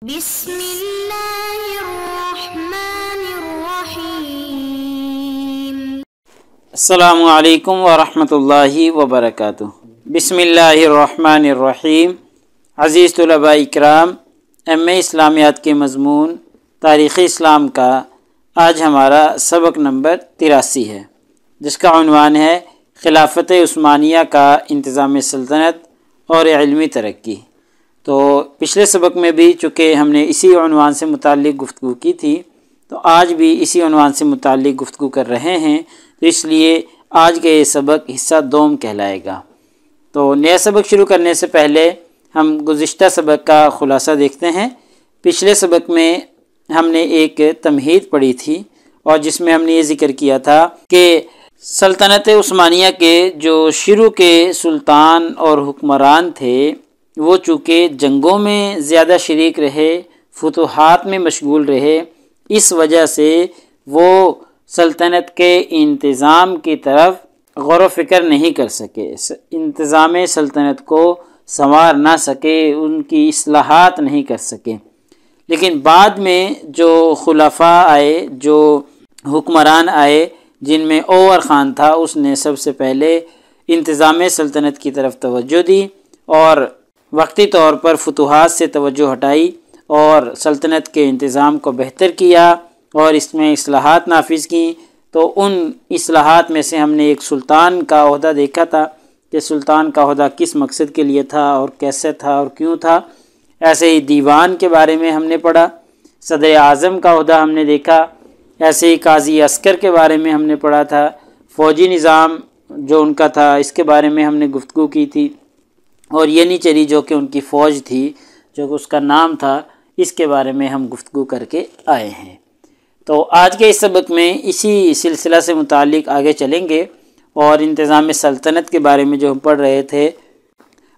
بسم اللہ الرحمن الرحیم۔ السلام علیکم ورحمۃ اللہ وبرکاتہ۔ بسم اللہ الرحمن الرحیم۔ عزیز طلباء اکرام، ایم اے اسلامیات کے مضمون تاریخ اسلام کا آج ہمارا سبق نمبر 83 ہے، جس کا عنوان ہے خلافت عثمانیہ کا انتظام سلطنت اور علمی ترقی۔ تو پچھلے سبق میں بھی چونکہ ہم نے اسی عنوان سے متعلق گفتگو کی تھی، تو آج بھی اسی عنوان سے متعلق گفتگو کر رہے ہیں، تو اس لیے آج کا یہ سبق حصہ دوم کہلائے گا۔ تو نیا سبق شروع کرنے سے پہلے ہم گزشتہ سبق کا خلاصہ دیکھتے ہیں۔ پچھلے سبق میں ہم نے ایک تمہید پڑھی تھی، اور جس میں ہم نے یہ ذکر کیا تھا کہ سلطنت عثمانیہ کے جو شروع کے سلطان اور حکمران تھے، وہ چونکہ جنگوں میں زیادہ شریک رہے، فتوحات میں مشغول رہے، اس وجہ سے وہ سلطنت کے انتظام کی طرف غور و فکر نہیں کر سکے، انتظام سلطنت کو سنوار نہ سکے، ان کی اصلاحات نہیں کر سکے۔ لیکن بعد میں جو خلفاء آئے، جو حکمران آئے، جن میں اوور خان تھا، اس نے سب سے پہلے انتظام سلطنت کی طرف توجہ دی اور وقتی طور پر فتوحات سے توجہ ہٹائی اور سلطنت کے انتظام کو بہتر کیا اور اس میں اصلاحات نافذ کیں۔ تو ان اصلاحات میں سے ہم نے ایک سلطان کا عہدہ دیکھا تھا کہ سلطان کا عہدہ کس مقصد کے لیے تھا اور کیسے تھا اور کیوں تھا۔ ایسے ہی دیوان کے بارے میں ہم نے پڑھا، صدر اعظم کا عہدہ ہم نے دیکھا، ایسے ہی قاضی عسکر کے بارے میں ہم نے پڑھا تھا، فوجی نظام جو ان کا تھا اس کے بارے میں ہم نے گفتگو کی تھی، اور ینیچری جو کہ ان کی فوج تھی، جو کہ اس کا نام تھا، اس کے بارے میں ہم گفتگو کر کے آئے ہیں۔ تو آج کے اس سبق میں اسی سلسلہ سے متعلق آگے چلیں گے اور انتظام سلطنت کے بارے میں جو ہم پڑھ رہے تھے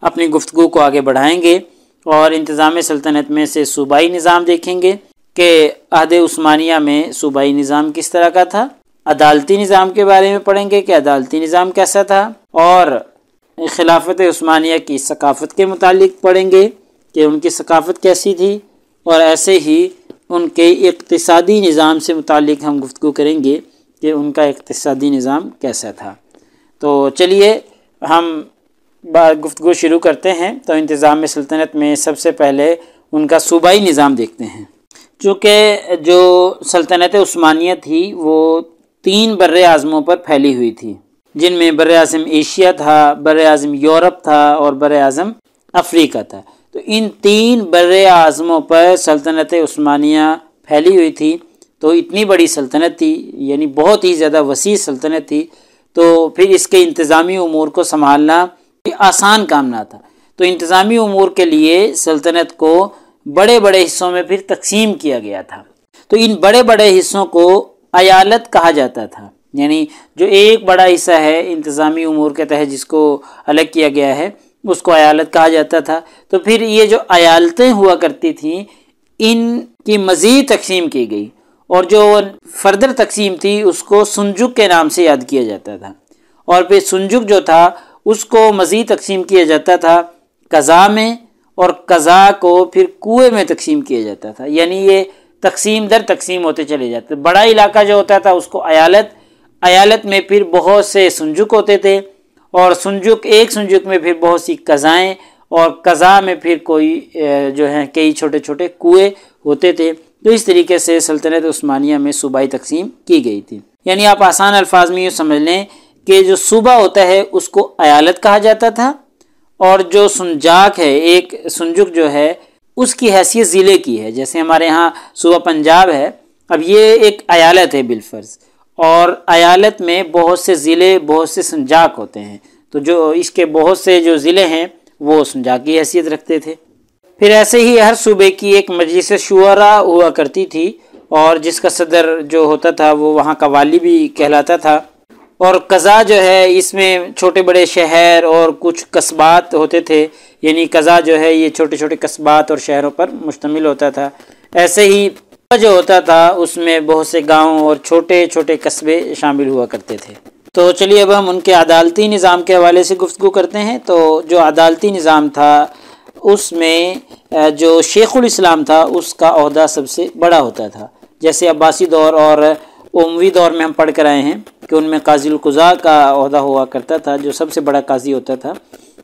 اپنی گفتگو کو آگے بڑھائیں گے، اور انتظام سلطنت میں سے صوبائی نظام دیکھیں گے کہ عہد عثمانیہ میں صوبائی نظام کس طرح کا تھا، عدالتی نظام کے بارے میں پڑھیں گے کہ عدالتی نظام کیسا تھا، اور خلافت عثمانیہ کی ثقافت کے متعلق پڑھیں گے کہ ان کی ثقافت کیسی تھی، اور ایسے ہی ان کے اقتصادی نظام سے متعلق ہم گفتگو کریں گے کہ ان کا اقتصادی نظام کیسا تھا۔ تو چلیے ہم گفتگو شروع کرتے ہیں۔ تو انتظام سلطنت میں سب سے پہلے ان کا صوبائی نظام دیکھتے ہیں۔ چونکہ جو سلطنت عثمانیہ تھی وہ 3 بر اعظموں پر پھیلی ہوئی تھی، جن میں بر اعظم ایشیا تھا، بر اعظم یورپ تھا اور بر اعظم افریقہ تھا۔ تو ان 3 بر اعظموں پر سلطنت عثمانیہ پھیلی ہوئی تھی۔ تو اتنی بڑی سلطنت تھی، یعنی بہت ہی زیادہ وسیع سلطنت تھی، تو پھر اس کے انتظامی امور کو سنبھالنا آسان کام نہ تھا۔ تو انتظامی امور کے لیے سلطنت کو بڑے بڑے حصوں میں پھر تقسیم کیا گیا تھا۔ تو ان بڑے بڑے حصوں کو ایالت کہا جاتا تھا، یعنی جو ایک بڑا حصہ ہے انتظامی امور کے تحت جس کو الگ کیا گیا ہے، اس کو ایالت کہا جاتا تھا۔ تو پھر یہ جو ایالتیں ہوا کرتی تھیں، ان کی مزید تقسیم کی گئی، اور جو فردر تقسیم تھی اس کو سنجک کے نام سے یاد کیا جاتا تھا، اور پھر سنجک جو تھا اس کو مزید تقسیم کیا جاتا تھا قضاء میں، اور قضاء کو پھر کوئے میں تقسیم کیا جاتا تھا، یعنی یہ تقسیم در تقسیم ہوتے چلے جاتے۔ بڑا علاقہ جو ہوتا تھا اس کو ایالت میں پھر بہت سے سنجک ہوتے تھے، اور ایک سنجک میں پھر بہت سی قضائیں، اور قضاء میں پھر کوئی جو ہیں کئی چھوٹے چھوٹے کوئے ہوتے تھے۔ تو اس طریقے سے سلطنت عثمانیہ میں صوبائی تقسیم کی گئی تھی۔ یعنی آپ آسان الفاظ میں یہ سمجھ لیں کہ جو صوبہ ہوتا ہے اس کو ایالت کہا جاتا تھا، اور جو سنجاک ہے، ایک سنجک جو ہے، اس کی حیثیت ضلع کی ہے۔ جیسے ہمارے ہاں صوبہ پنجاب ہے، اب یہ ایک ایالت ہے بالفرض، اور ایالت میں بہت سے ضلع، بہت سے سنجاک ہوتے ہیں، تو جو اس کے بہت سے جو ضلع ہیں وہ سنجاک کی حیثیت رکھتے تھے۔ پھر ایسے ہی ہر صوبے کی ایک مجلس شورا ہوا کرتی تھی، اور جس کا صدر جو ہوتا تھا وہ وہاں کا والی بھی کہلاتا تھا۔ اور قضاء جو ہے اس میں چھوٹے بڑے شہر اور کچھ قصبات ہوتے تھے، یعنی قضاء جو ہے یہ چھوٹے چھوٹے قصبات اور شہروں پر مشتمل ہوتا تھا۔ ایسے ہی جو ہوتا تھا اس میں بہت سے گاؤں اور چھوٹے چھوٹے قصبے شامل ہوا کرتے تھے۔ تو چلیے اب ہم ان کے عدالتی نظام کے حوالے سے گفتگو کرتے ہیں۔ تو جو عدالتی نظام تھا اس میں جو شیخ الاسلام تھا اس کا عہدہ سب سے بڑا ہوتا تھا. جیسے عباسی دور اور اموی دور میں ہم پڑھ کر آئے ہیں کہ ان میں قاضی القضاء کا عہدہ ہوا کرتا تھا جو سب سے بڑا قاضی ہوتا تھا.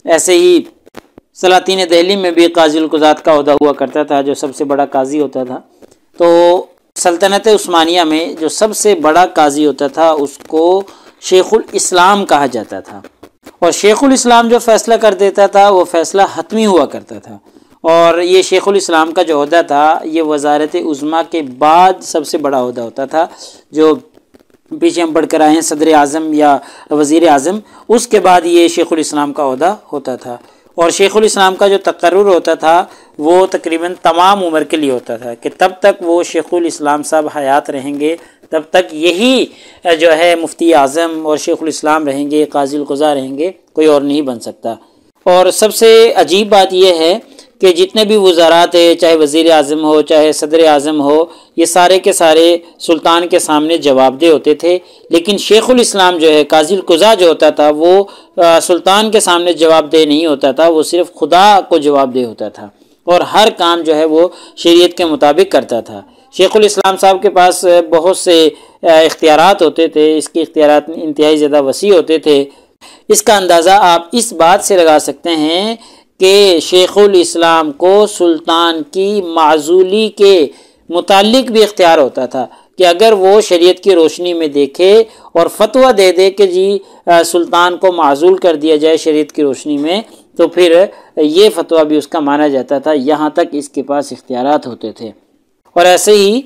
ایسے ہی سلاطین دہلی میں بھی قاضی القضاء کا عہدہ ہوا کرتا تھا جو سب سے بڑا قاضی ہوتا تھا. تو سلطنت عثمانیہ میں جو سب سے بڑا قاضی ہوتا تھا اس کو شیخ الاسلام کہا جاتا تھا، اور شیخ الاسلام جو فیصلہ کر دیتا تھا وہ فیصلہ حتمی ہوا کرتا تھا. اور یہ شیخ الاسلام کا جو عہدہ تھا یہ وزارت عظمیٰ کے بعد سب سے بڑا عہدہ ہوتا تھا. جو پیچھے ہم پڑھ کر آئے ہیں صدر اعظم یا وزیر اعظم، اس کے بعد یہ شیخ الاسلام کا عہدہ ہوتا تھا. اور شیخ الاسلام کا جو تقرر ہوتا تھا وہ تقریباً تمام عمر کے لیے ہوتا تھا کہ تب تک وہ شیخ الاسلام صاحب حیات رہیں گے تب تک یہی جو ہے مفتی اعظم اور شیخ الاسلام رہیں گے، قاضی القضاء رہیں گے، کوئی اور نہیں بن سکتا. اور سب سے عجیب بات یہ ہے کہ جتنے بھی وزارات ہیں، چاہے وزیر اعظم ہو چاہے صدر اعظم ہو، یہ سارے کے سارے سلطان کے سامنے جواب دہ ہوتے تھے. لیکن شیخ الاسلام جو ہے قاضی القضاء جو ہوتا تھا وہ سلطان کے سامنے جواب دہ نہیں ہوتا تھا، وہ صرف خدا کو جواب دہ ہوتا تھا اور ہر کام جو ہے وہ شریعت کے مطابق کرتا تھا. شیخ الاسلام صاحب کے پاس بہت سے اختیارات ہوتے تھے، اس کے اختیارات انتہائی زیادہ وسیع ہوتے تھے. اس کا اندازہ آپ اس بات سے لگا سکتے ہیں کہ شیخ الاسلام کو سلطان کی معزولی کے متعلق بھی اختیار ہوتا تھا کہ اگر وہ شریعت کی روشنی میں دیکھے اور فتویٰ دے دے کہ جی سلطان کو معزول کر دیا جائے شریعت کی روشنی میں، تو پھر یہ فتویٰ بھی اس کا مانا جاتا تھا. یہاں تک اس کے پاس اختیارات ہوتے تھے. اور ایسے ہی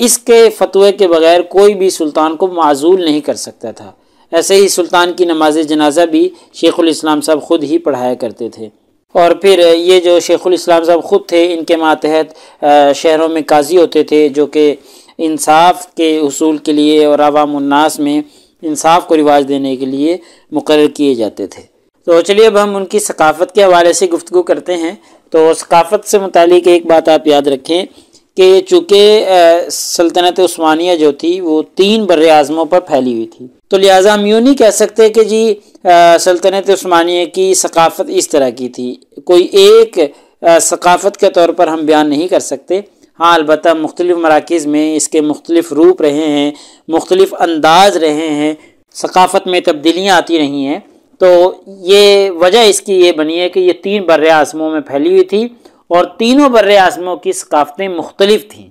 اس کے فتوے کے بغیر کوئی بھی سلطان کو معزول نہیں کر سکتا تھا. ایسے ہی سلطان کی نماز جنازہ بھی شیخ الاسلام صاحب خود ہی پڑھایا کرتے تھے. اور پھر یہ جو شیخ الاسلام صاحب خود تھے، ان کے ماتحت شہروں میں قاضی ہوتے تھے جو کہ انصاف کے حصول کے لیے اور عوام الناس میں انصاف کو رواج دینے کے لیے مقرر کیے جاتے تھے. تو چلیے اب ہم ان کی ثقافت کے حوالے سے گفتگو کرتے ہیں. تو ثقافت سے متعلق ایک بات آپ یاد رکھیں کہ چونکہ سلطنت عثمانیہ جو تھی وہ 3 بر اعظموں پر پھیلی ہوئی تھی، تو لہٰذا ہم یوں نہیں کہہ سکتے کہ جی سلطنت عثمانیہ کی ثقافت اس طرح کی تھی. کوئی ایک ثقافت کے طور پر ہم بیان نہیں کر سکتے. ہاں البتہ مختلف مراکز میں اس کے مختلف روپ رہے ہیں، مختلف انداز رہے ہیں، ثقافت میں تبدیلیاں آتی رہی ہیں. تو یہ وجہ اس کی یہ بنی ہے کہ یہ 3 بر اعظموں میں پھیلی ہوئی تھی اور تینوں بر اعظموں کی ثقافتیں مختلف تھیں.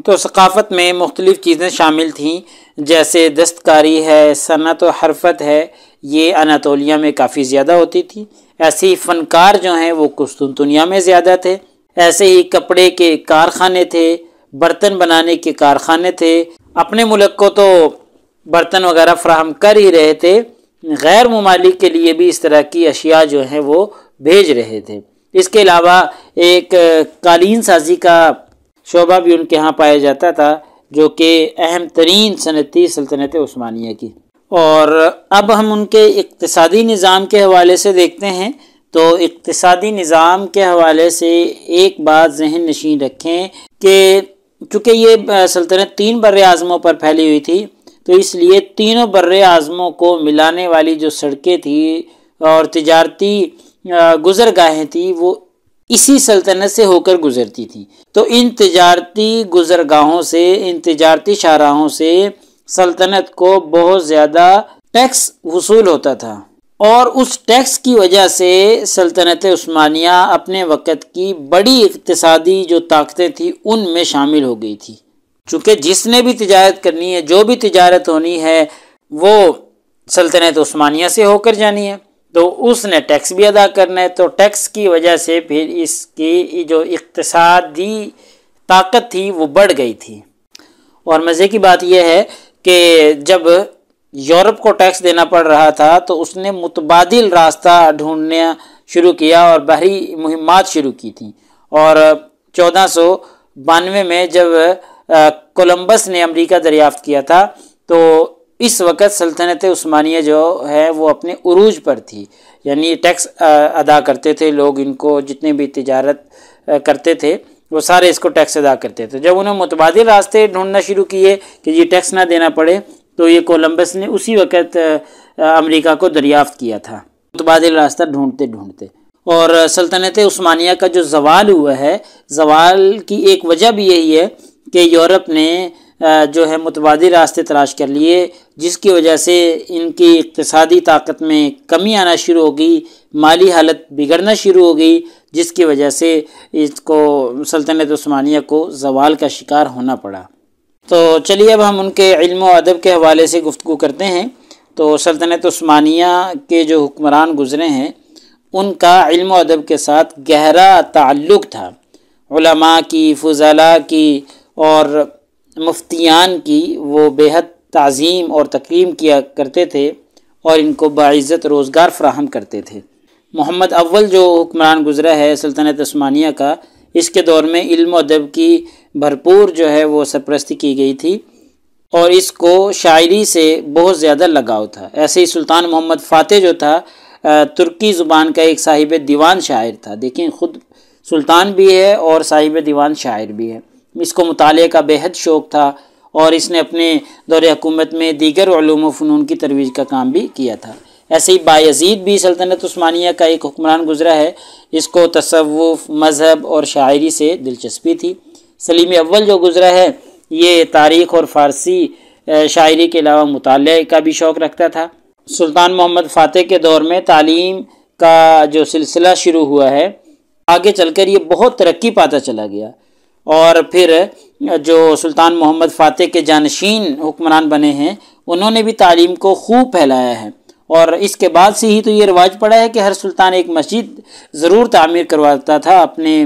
تو ثقافت میں مختلف چیزیں شامل تھیں، جیسے دستکاری ہے، صنعت و حرفت ہے، یہ اناطولیہ میں کافی زیادہ ہوتی تھی. ایسے ہی فنکار جو ہیں وہ قسطنطنیہ میں زیادہ تھے. ایسے ہی کپڑے کے کارخانے تھے، برتن بنانے کے کارخانے تھے. اپنے ملک کو تو برتن وغیرہ فراہم کر ہی رہے تھے، غیر ممالک کے لیے بھی اس طرح کی اشیاء جو ہیں وہ بھیج رہے تھے. اس کے علاوہ ایک قالین سازی کا شعبہ بھی ان کے ہاں پایا جاتا تھا جو کہ اہم ترین صنعت تھی سلطنت عثمانیہ کی. اور اب ہم ان کے اقتصادی نظام کے حوالے سے دیکھتے ہیں. تو اقتصادی نظام کے حوالے سے ایک بات ذہن نشین رکھیں کہ چونکہ یہ سلطنت 3 بر اعظموں پر پھیلی ہوئی تھی تو اس لیے تینوں بر اعظموں کو ملانے والی جو سڑکیں تھیں اور تجارتی گزرگاہیں تھیں وہ اسی سلطنت سے ہو کر گزرتی تھیں. تو ان تجارتی گزرگاہوں سے، ان تجارتی شاہراہوں سے سلطنت کو بہت زیادہ ٹیکس وصول ہوتا تھا، اور اس ٹیکس کی وجہ سے سلطنت عثمانیہ اپنے وقت کی بڑی اقتصادی جو طاقتیں تھیں ان میں شامل ہو گئی تھی. چونکہ جس نے بھی تجارت کرنی ہے، جو بھی تجارت ہونی ہے، وہ سلطنت عثمانیہ سے ہو کر جانی ہے، تو اس نے ٹیکس بھی ادا کرنا ہے. تو ٹیکس کی وجہ سے پھر اس کی جو اقتصادی طاقت تھی وہ بڑھ گئی تھی. اور مزے کی بات یہ ہے کہ جب یورپ کو ٹیکس دینا پڑ رہا تھا تو اس نے متبادل راستہ ڈھونڈنا شروع کیا اور بحری مہمات شروع کی تھیں. اور 1492 میں جب کولمبس نے امریکہ دریافت کیا تھا تو اس وقت سلطنت عثمانیہ جو ہے وہ اپنے عروج پر تھی، یعنی ٹیکس ادا کرتے تھے لوگ، ان کو جتنے بھی تجارت کرتے تھے وہ سارے اس کو ٹیکس ادا کرتے تھے. جب انہوں متبادل راستے ڈھونڈنا شروع کیے کہ یہ ٹیکس نہ دینا پڑے تو یہ کولمبس نے اسی وقت امریکہ کو دریافت کیا تھا، متبادل راستہ ڈھونڈتے ڈھونڈتے. اور سلطنت عثمانیہ کا جو زوال ہوا ہے، زوال کی ایک وجہ بھی یہی ہے کہ یورپ نے جو ہے متبادل راستے تلاش کر لیے، جس کی وجہ سے ان کی اقتصادی طاقت میں کمی آنا شروع ہو گئی، مالی حالت بگڑنا شروع ہو گئی، جس کی وجہ سے اس کو سلطنت عثمانیہ کو زوال کا شکار ہونا پڑا۔ تو چلیے اب ہم ان کے علم و ادب کے حوالے سے گفتگو کرتے ہیں۔ تو سلطنت عثمانیہ کے جو حکمران گزرے ہیں ان کا علم و ادب کے ساتھ گہرا تعلق تھا۔ علماء کی، فضلاء کی اور مفتیان کی وہ بے حد تعظیم اور تکریم کیا کرتے تھے اور ان کو باعزت روزگار فراہم کرتے تھے۔ محمد اول جو حکمران گزرا ہے سلطنت عثمانیہ کا، اس کے دور میں علم و ادب کی بھرپور جو ہے وہ سرپرستی کی گئی تھی اور اس کو شاعری سے بہت زیادہ لگاؤ تھا۔ ایسے ہی سلطان محمد فاتح جو تھا ترکی زبان کا ایک صاحب دیوان شاعر تھا۔ دیکھیں، خود سلطان بھی ہے اور صاحب دیوان شاعر بھی ہے۔ اس کو مطالعے کا بے حد شوق تھا اور اس نے اپنے دور حکومت میں دیگر علوم و فنون کی ترویج کا کام بھی کیا تھا۔ ایسے ہی بایزید بھی سلطنت عثمانیہ کا ایک حکمران گزرا ہے، اس کو تصوف، مذہب اور شاعری سے دلچسپی تھی۔ سلیم اول جو گزرا ہے یہ تاریخ اور فارسی شاعری کے علاوہ مطالعے کا بھی شوق رکھتا تھا۔ سلطان محمد فاتح کے دور میں تعلیم کا جو سلسلہ شروع ہوا ہے، آگے چل کر یہ بہت ترقی پاتا چلا گیا اور پھر جو سلطان محمد فاتح کے جانشین حکمران بنے ہیں انہوں نے بھی تعلیم کو خوب پھیلایا ہے، اور اس کے بعد سے ہی تو یہ رواج پڑا ہے کہ ہر سلطان ایک مسجد ضرور تعمیر کرواتا تھا اپنے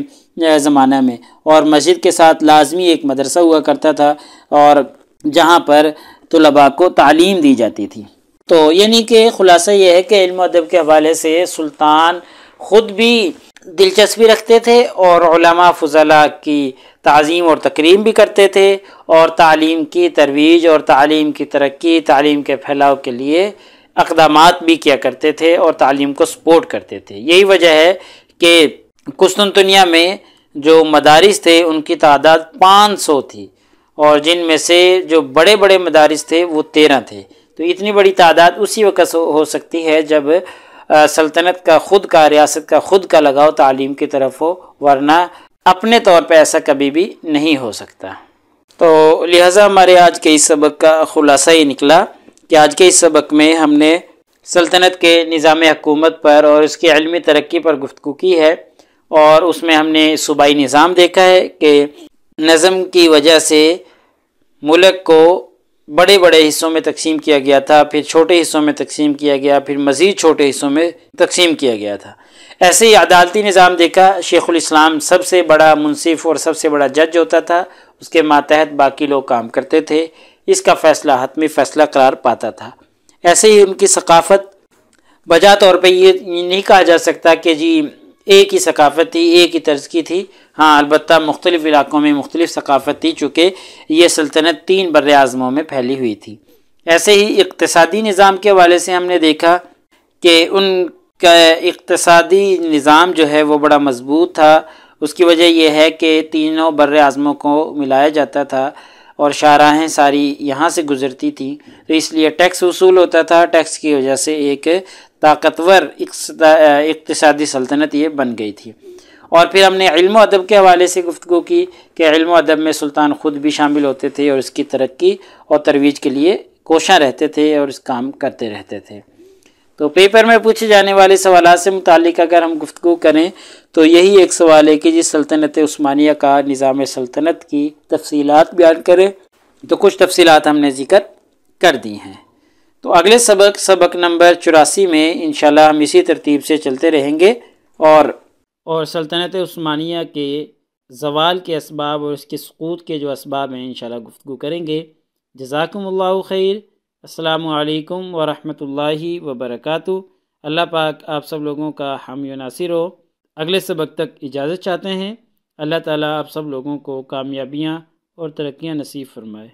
زمانہ میں، اور مسجد کے ساتھ لازمی ایک مدرسہ ہوا کرتا تھا اور جہاں پر طلباء کو تعلیم دی جاتی تھی۔ تو یعنی کہ خلاصہ یہ ہے کہ علم و ادب کے حوالے سے سلطان خود بھی دلچسپی رکھتے تھے اور علماء فضلاء کی تعظیم اور تکریم بھی کرتے تھے، اور تعلیم کی ترویج اور تعلیم کی ترقی، تعلیم کے پھیلاؤ کے لیے اقدامات بھی کیا کرتے تھے اور تعلیم کو سپورٹ کرتے تھے۔ یہی وجہ ہے کہ قسطنطنیہ میں جو مدارس تھے ان کی تعداد 500 تھی، اور جن میں سے جو بڑے بڑے مدارس تھے وہ 13 تھے۔ تو اتنی بڑی تعداد اسی وقت ہو سکتی ہے جب سلطنت کا خود کا، ریاست کا خود کا لگاؤ تعلیم کی طرف ہو، ورنہ اپنے طور پہ ایسا کبھی بھی نہیں ہو سکتا۔ تو لہٰذا ہمارے آج کے اس سبق کا خلاصہ یہ نکلا کہ آج کے اس سبق میں ہم نے سلطنت کے نظام حکومت پر اور اس کی علمی ترقی پر گفتگو کی ہے، اور اس میں ہم نے صوبائی نظام دیکھا ہے کہ نظم کی وجہ سے ملک کو بڑے بڑے حصوں میں تقسیم کیا گیا تھا، پھر چھوٹے حصوں میں تقسیم کیا گیا، پھر مزید چھوٹے حصوں میں تقسیم کیا گیا تھا۔ ایسے ہی عدالتی نظام دیکھا، شیخ الاسلام سب سے بڑا منصف اور سب سے بڑا جج ہوتا تھا، اس کے ماتحت باقی لوگ کام کرتے تھے، اس کا فیصلہ حتمی فیصلہ قرار پاتا تھا۔ ایسے ہی ان کی ثقافت بجا طور پہ یہ نہیں کہا جا سکتا کہ جی ایک ہی ثقافت تھی، ایک ہی طرز کی تھی، ہاں البتہ مختلف علاقوں میں مختلف ثقافت تھی، چونکہ یہ سلطنت 3 بر اعظموں میں پھیلی ہوئی تھی۔ ایسے ہی اقتصادی نظام کے حوالے سے ہم نے دیکھا کہ ان کا اقتصادی نظام جو ہے وہ بڑا مضبوط تھا۔ اس کی وجہ یہ ہے کہ تینوں بر اعظموں کو ملایا جاتا تھا اور شاہراہیں ساری یہاں سے گزرتی تھیں، تو اس لیے ٹیکس وصول ہوتا تھا۔ ٹیکس کی وجہ سے ایک طاقتور اقتصادی سلطنت یہ بن گئی تھی۔ اور پھر ہم نے علم و ادب کے حوالے سے گفتگو کی کہ علم و ادب میں سلطان خود بھی شامل ہوتے تھے اور اس کی ترقی اور ترویج کے لیے کوشاں رہتے تھے اور اس کام کرتے رہتے تھے۔ تو پیپر میں پوچھے جانے والے سوالات سے متعلق اگر ہم گفتگو کریں تو یہی ایک سوال ہے کہ جس سلطنت عثمانیہ کا نظام سلطنت کی تفصیلات بیان کریں، تو کچھ تفصیلات ہم نے ذکر کر دی ہیں۔ تو اگلے سبق نمبر 84 میں انشاءاللہ ہم اسی ترتیب سے چلتے رہیں گے اور سلطنت عثمانیہ کے زوال کے اسباب اور اس کے سقوط کے جو اسباب ہیں انشاءاللہ گفتگو کریں گے۔ جزاکم اللہ خیر۔ السلام علیکم ورحمۃ اللہ وبرکاتہ۔ اللہ پاک آپ سب لوگوں کا حامی و ناصر ہو۔ اگلے سبق تک اجازت چاہتے ہیں۔ اللہ تعالیٰ آپ سب لوگوں کو کامیابیاں اور ترقیاں نصیب فرمائے۔